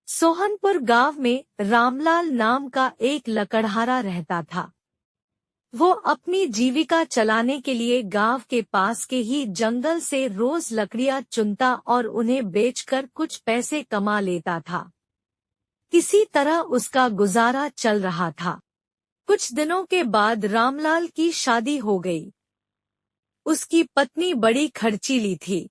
सोहनपुर गांव में रामलाल नाम का एक लकड़हारा रहता था। वो अपनी जीविका चलाने के लिए गांव के पास के ही जंगल से रोज लकड़ियां चुनता और उन्हें बेचकर कुछ पैसे कमा लेता था। किसी तरह उसका गुजारा चल रहा था। कुछ दिनों के बाद रामलाल की शादी हो गई। उसकी पत्नी बड़ी खर्चीली थी,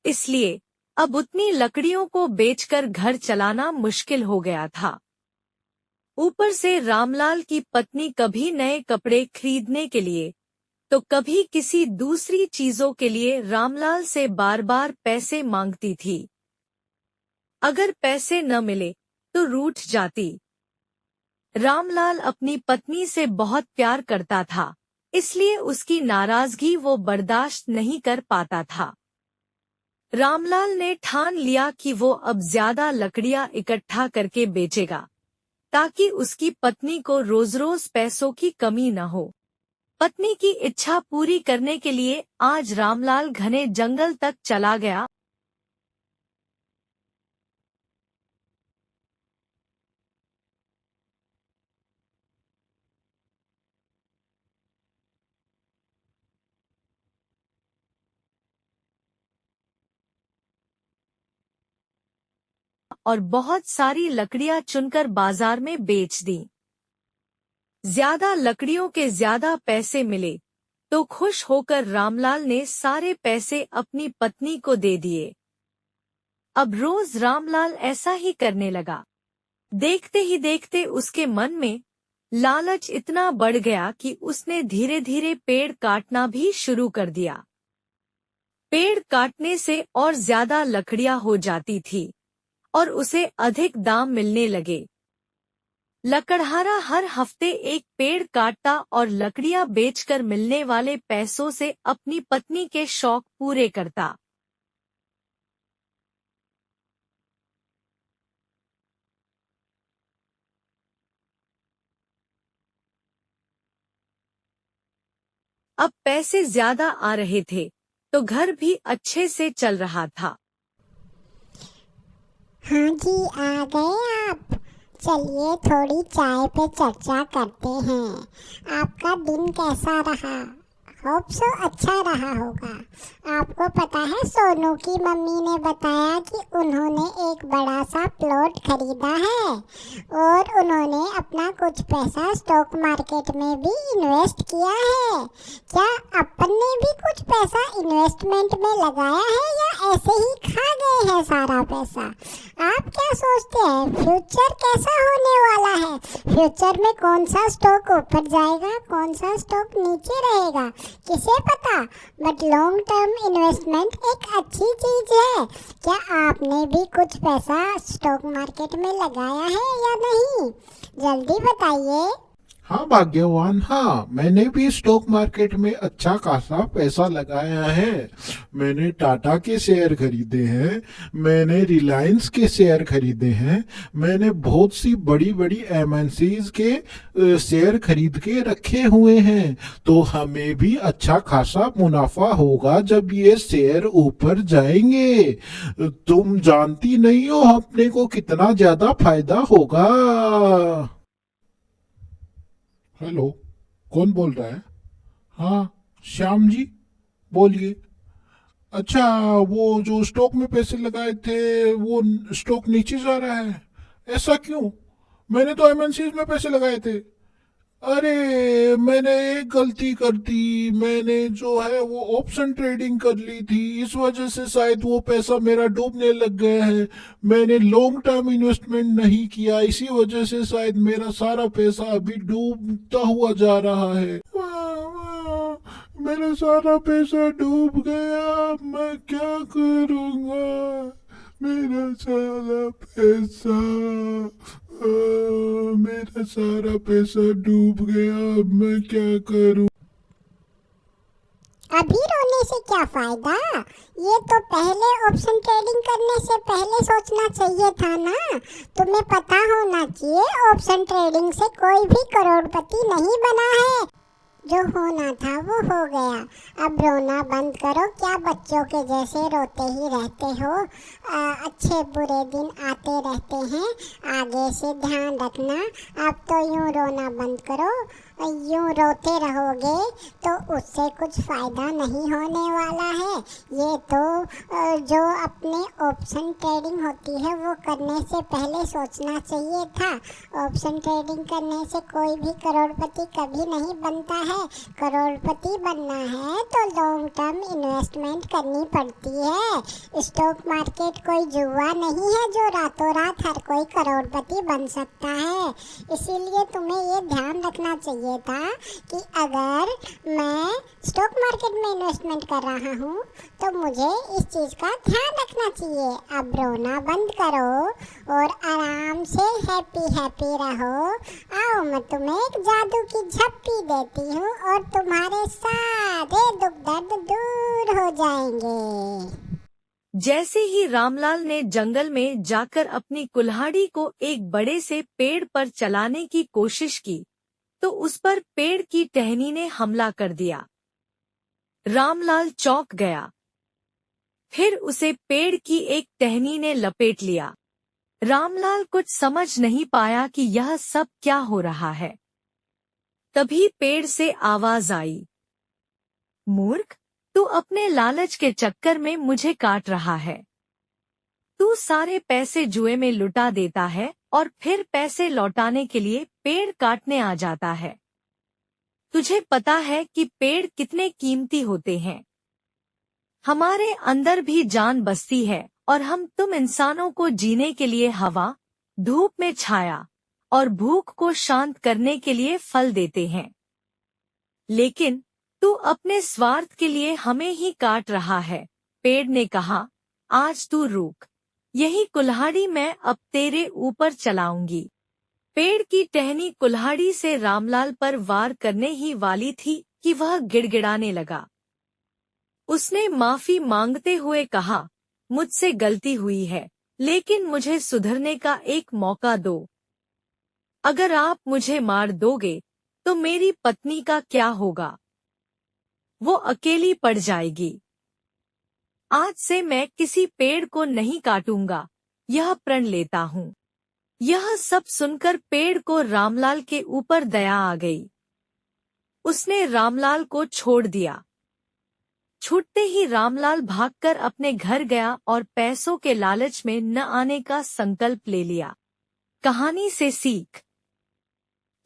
इसलिए अब उतनी लकड़ियों को बेचकर घर चलाना मुश्किल हो गया था। ऊपर से रामलाल की पत्नी कभी नए कपड़े खरीदने के लिए तो कभी किसी दूसरी चीजों के लिए रामलाल से बार बार पैसे मांगती थी। अगर पैसे न मिले तो रूठ जाती। रामलाल अपनी पत्नी से बहुत प्यार करता था, इसलिए उसकी नाराजगी वो बर्दाश्त नहीं कर पाता था। रामलाल ने ठान लिया कि वो अब ज्यादा लकड़ियां इकट्ठा करके बेचेगा, ताकि उसकी पत्नी को रोज रोज पैसों की कमी न हो। पत्नी की इच्छा पूरी करने के लिए आज रामलाल घने जंगल तक चला गया। और बहुत सारी लकड़ियां चुनकर बाजार में बेच दी। ज्यादा लकड़ियों के ज्यादा पैसे मिले तो खुश होकर रामलाल ने सारे पैसे अपनी पत्नी को दे दिए। अब रोज रामलाल ऐसा ही करने लगा। देखते ही देखते उसके मन में लालच इतना बढ़ गया कि उसने धीरे धीरे पेड़ काटना भी शुरू कर दिया। पेड़ काटने से और ज्यादा लकड़ियां हो जाती थी और उसे अधिक दाम मिलने लगे। लकड़हारा हर हफ्ते एक पेड़ काटता और लकड़ियां बेचकर मिलने वाले पैसों से अपनी पत्नी के शौक पूरे करता। अब पैसे ज्यादा आ रहे थे तो घर भी अच्छे से चल रहा था। हाँ जी, आ गए आप। चलिए थोड़ी चाय पे चर्चा करते हैं। आपका दिन कैसा रहा? होप सो अच्छा रहा होगा। आपको पता है, सोनू की मम्मी ने बताया कि उन्होंने एक बड़ा सा प्लॉट खरीदा है और उन्होंने अपना कुछ पैसा स्टॉक मार्केट में भी इन्वेस्ट किया है। क्या अपन ने भी कुछ पैसा इन्वेस्टमेंट में लगाया है या ऐसे ही खा गए हैं सारा पैसा? आप क्या सोचते हैं, फ्यूचर कैसा होने वाला है? फ्यूचर में कौन सा स्टॉक ऊपर जाएगा, कौन सा स्टॉक नीचे रहेगा, किसे पता। बट लॉन्ग टर्म इन्वेस्टमेंट एक अच्छी चीज है। क्या आपने भी कुछ पैसा स्टॉक मार्केट में लगाया है या नहीं? जल्दी बताइए। हाँ भाग्यवान, हाँ मैंने भी स्टॉक मार्केट में अच्छा खासा पैसा लगाया है। मैंने टाटा के शेयर खरीदे हैं, मैंने रिलायंस के शेयर खरीदे हैं, मैंने बहुत सी बड़ी बड़ी एमएनसीज के शेयर खरीद के रखे हुए हैं। तो हमें भी अच्छा खासा मुनाफा होगा जब ये शेयर ऊपर जाएंगे। तुम जानती नहीं हो अपने को कितना ज्यादा फायदा होगा। हेलो, कौन बोल रहा है? हाँ, श्याम जी, बोलिए। अच्छा, वो जो स्टॉक में पैसे लगाए थे वो स्टॉक नीचे जा रहा है, ऐसा क्यों? मैंने तो एमएनसीज में पैसे लगाए थे। अरे मैंने एक गलती कर दी, मैंने जो है वो ऑप्शन ट्रेडिंग कर ली थी, इस वजह से शायद वो पैसा मेरा डूबने लग गया है। मैंने लॉन्ग टर्म इन्वेस्टमेंट नहीं किया, इसी वजह से शायद मेरा सारा पैसा अभी डूबता हुआ जा रहा है। मेरा सारा पैसा डूब गया, मैं क्या करूँगा? मेरा सारा पैसा मेरा सारा पैसा डूब गया, अब मैं क्या करूं? अभी रोने से क्या फायदा? ये तो पहले ऑप्शन ट्रेडिंग करने से पहले सोचना चाहिए था ना। तुम्हें पता होना चाहिए ऑप्शन ट्रेडिंग से कोई भी करोड़पति नहीं बना है। जो होना था वो हो गया, अब रोना बंद करो। क्या बच्चों के जैसे रोते ही रहते हो? अच्छे बुरे दिन आते रहते हैं, आगे से ध्यान रखना। अब तो यूं रोना बंद करो। यूं रोते रहोगे तो उससे कुछ फ़ायदा नहीं होने वाला है। ये तो जो अपने ऑप्शन ट्रेडिंग होती है वो करने से पहले सोचना चाहिए था। ऑप्शन ट्रेडिंग करने से कोई भी करोड़पति कभी नहीं बनता है। करोड़पति बनना है तो लॉन्ग टर्म इन्वेस्टमेंट करनी पड़ती है। स्टॉक मार्केट कोई जुआ नहीं है जो रातों रात हर कोई करोड़पति बन सकता है। इसीलिए तुम्हें ये ध्यान रखना चाहिए था कि अगर मैं स्टॉक मार्केट में इन्वेस्टमेंट कर रहा हूँ तो मुझे इस चीज़ का ध्यान रखना चाहिए। अब रोना बंद करो और आराम से हैप्पी हैप्पी रहो। आओ, मैं तुम्हें एक जादू की झप्पी देती हूँ और तुम्हारे सारे दुख दर्द दूर हो जाएंगे। जैसे ही रामलाल ने जंगल में जाकर अपनी कुल्हाड़ी को एक बड़े से पेड़ पर चलाने की कोशिश की, तो उस पर पेड़ की टहनी ने हमला कर दिया। रामलाल चौंक गया। फिर उसे पेड़ की एक टहनी ने लपेट लिया। रामलाल कुछ समझ नहीं पाया कि यह सब क्या हो रहा है। तभी पेड़ से आवाज आई, मूर्ख, तू अपने लालच के चक्कर में मुझे काट रहा है। तू सारे पैसे जुए में लुटा देता है और फिर पैसे लौटाने के लिए पेड़ काटने आ जाता है। तुझे पता है कि पेड़ कितने कीमती होते हैं। हमारे अंदर भी जान बसती है और हम तुम इंसानों को जीने के लिए हवा, धूप में छाया और भूख को शांत करने के लिए फल देते हैं। लेकिन तू अपने स्वार्थ के लिए हमें ही काट रहा है। पेड़ ने कहा, आज तू रुक, यही कुल्हाड़ी मैं अब तेरे ऊपर चलाऊंगी। पेड़ की टहनी कुल्हाड़ी से रामलाल पर वार करने ही वाली थी कि वह गिड़गिड़ाने लगा। उसने माफी मांगते हुए कहा, मुझसे गलती हुई है, लेकिन मुझे सुधरने का एक मौका दो। अगर आप मुझे मार दोगे तो मेरी पत्नी का क्या होगा? वो अकेली पड़ जाएगी। आज से मैं किसी पेड़ को नहीं काटूंगा, यह प्रण लेता हूँ। यह सब सुनकर पेड़ को रामलाल के ऊपर दया आ गई। उसने रामलाल को छोड़ दिया। छूटते ही रामलाल भागकर अपने घर गया और पैसों के लालच में न आने का संकल्प ले लिया। कहानी से सीख,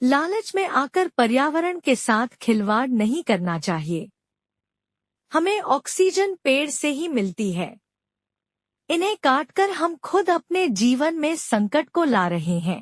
लालच में आकर पर्यावरण के साथ खिलवाड़ नहीं करना चाहिए। हमें ऑक्सीजन पेड़ से ही मिलती है। इन्हें काटकर हम खुद अपने जीवन में संकट को ला रहे हैं।